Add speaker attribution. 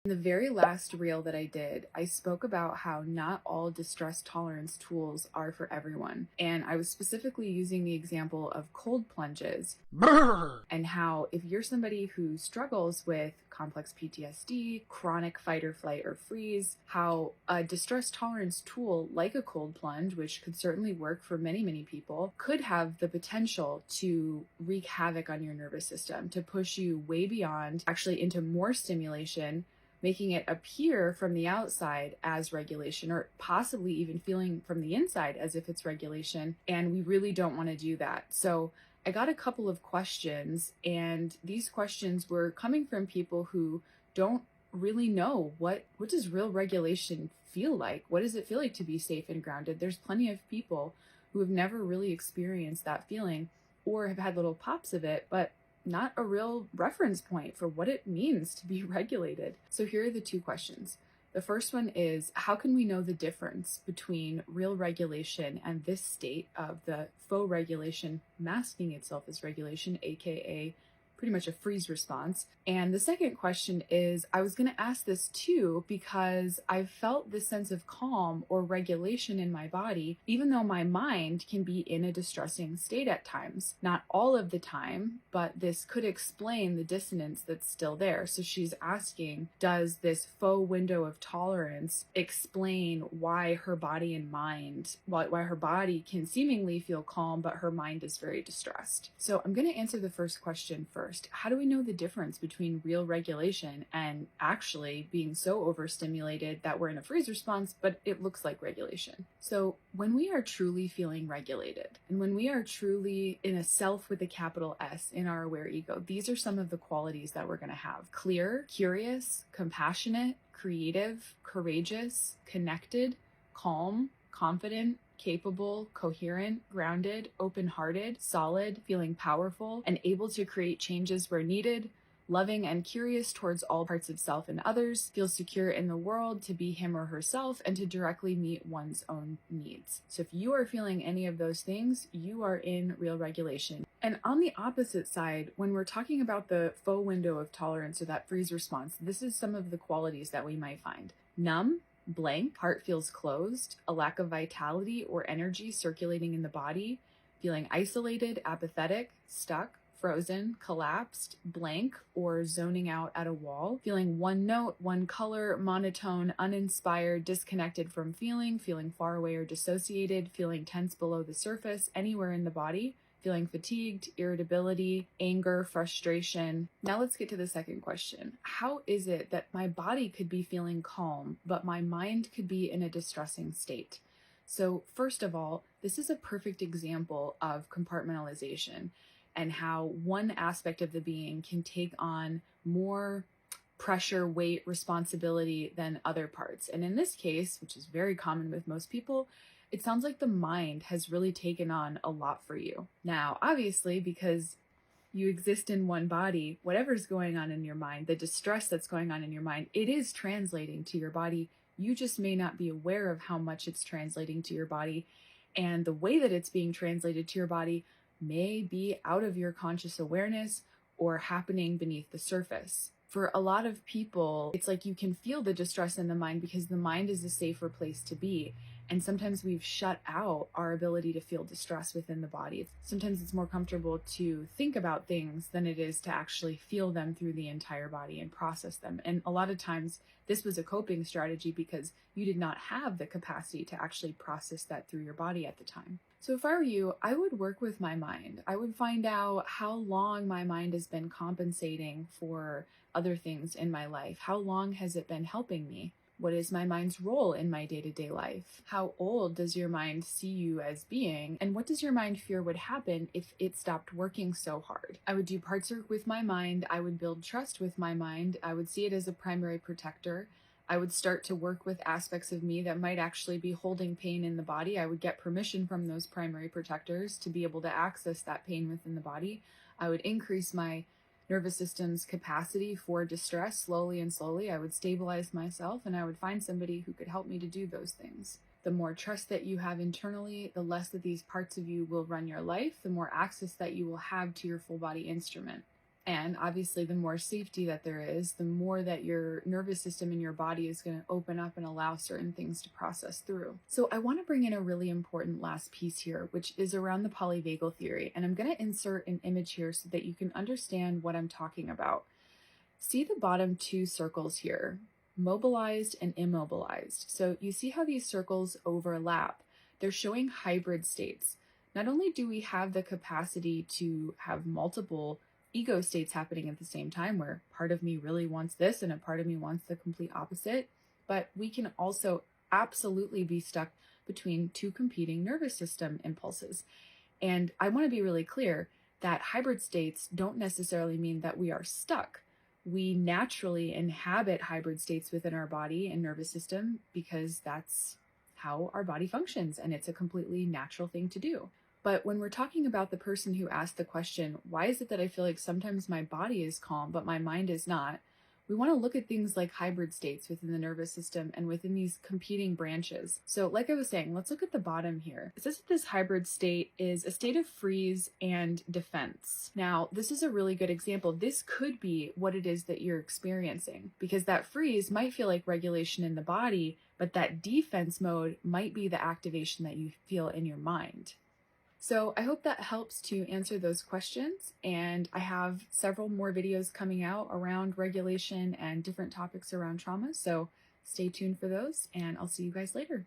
Speaker 1: In the very last reel that I did, I spoke about how not all distress tolerance tools are for everyone. And I was specifically using the example of cold plunges. And how if you're somebody who struggles with complex PTSD, chronic fight or flight or freeze, how a distress tolerance tool like a cold plunge, which could certainly work for many, many people, could have the potential to wreak havoc on your nervous system, to push you way beyond, actually into more stimulation, making it appear from the outside as regulation, or possibly even feeling from the inside as if it's regulation. And we really don't want to do that. So I got a couple of questions, and these questions were coming from people who don't really know what does real regulation feel like? What does it feel like to be safe and grounded? There's plenty of people who have never really experienced that feeling, or have had little pops of it, but not a real reference point for what it means to be regulated. So here are the two questions. The first one is, how can we know the difference between real regulation and this state of the faux regulation masking itself as regulation, aka pretty much a freeze response? And the second question is, I was going to ask this too because I felt this sense of calm or regulation in my body, even though my mind can be in a distressing state at times. Not all of the time, but this could explain the dissonance that's still there. So she's asking, does this faux window of tolerance explain why her body and mind, why her body can seemingly feel calm, but her mind is very distressed? So I'm going to answer the first question first. How do we know the difference between real regulation and actually being so overstimulated that we're in a freeze response, but it looks like regulation? So when we are truly feeling regulated, and when we are truly in a self with a capital S in our aware ego, these are some of the qualities that we're going to have: clear, curious, compassionate, creative, courageous, connected, calm, confident, capable, coherent, grounded, open-hearted, solid, feeling powerful, and able to create changes where needed, loving and curious towards all parts of self and others, feels secure in the world to be him or herself and to directly meet one's own needs. So if you are feeling any of those things, you are in real regulation. And on the opposite side, when we're talking about the faux window of tolerance or that freeze response, this is some of the qualities that we might find: numb, blank, heart feels closed, a lack of vitality or energy circulating in the body, feeling isolated, apathetic, stuck, frozen, collapsed, blank, or zoning out at a wall, feeling one note, one color, monotone, uninspired, disconnected from feeling far away or dissociated, feeling tense below the surface, anywhere in the body, feeling fatigued, irritability, anger, frustration. Now let's get to the second question. How is it that my body could be feeling calm, but my mind could be in a distressing state? So first of all, this is a perfect example of compartmentalization, and how one aspect of the being can take on more pressure, weight, responsibility than other parts. And in this case, which is very common with most people, it sounds like the mind has really taken on a lot for you. Now, obviously, because you exist in one body, whatever's going on in your mind, the distress that's going on in your mind, it is translating to your body. You just may not be aware of how much it's translating to your body, and the way that it's being translated to your body may be out of your conscious awareness or happening beneath the surface. For a lot of people, it's like you can feel the distress in the mind because the mind is a safer place to be. And sometimes we've shut out our ability to feel distress within the body. Sometimes it's more comfortable to think about things than it is to actually feel them through the entire body and process them. And a lot of times this was a coping strategy because you did not have the capacity to actually process that through your body at the time. So if I were you, I would work with my mind. I would find out how long my mind has been compensating for other things in my life. How long has it been helping me? What is my mind's role in my day-to-day life? How old does your mind see you as being? And what does your mind fear would happen if it stopped working so hard? I would do parts work with my mind. I would build trust with my mind. I would see it as a primary protector. I would start to work with aspects of me that might actually be holding pain in the body. I would get permission from those primary protectors to be able to access that pain within the body. I would increase my nervous system's capacity for distress slowly and slowly. I would stabilize myself, and I would find somebody who could help me to do those things. The more trust that you have internally, the less that these parts of you will run your life, the more access that you will have to your full body instrument. And obviously, the more safety that there is, the more that your nervous system in your body is going to open up and allow certain things to process through. So I want to bring in a really important last piece here, which is around the polyvagal theory. And I'm going to insert an image here so that you can understand what I'm talking about. See the bottom two circles here, mobilized and immobilized. So you see how these circles overlap. They're showing hybrid states. Not only do we have the capacity to have multiple ego states happening at the same time, where part of me really wants this and a part of me wants the complete opposite, but we can also absolutely be stuck between two competing nervous system impulses. And I want to be really clear that hybrid states don't necessarily mean that we are stuck. We naturally inhabit hybrid states within our body and nervous system because that's how our body functions, and it's a completely natural thing to do. But when we're talking about the person who asked the question, why is it that I feel like sometimes my body is calm, but my mind is not? We want to look at things like hybrid states within the nervous system and within these competing branches. So like I was saying, let's look at the bottom here. It says that this hybrid state is a state of freeze and defense. Now, this is a really good example. This could be what it is that you're experiencing, because that freeze might feel like regulation in the body, but that defense mode might be the activation that you feel in your mind. So I hope that helps to answer those questions, and I have several more videos coming out around regulation and different topics around trauma, so stay tuned for those, and I'll see you guys later.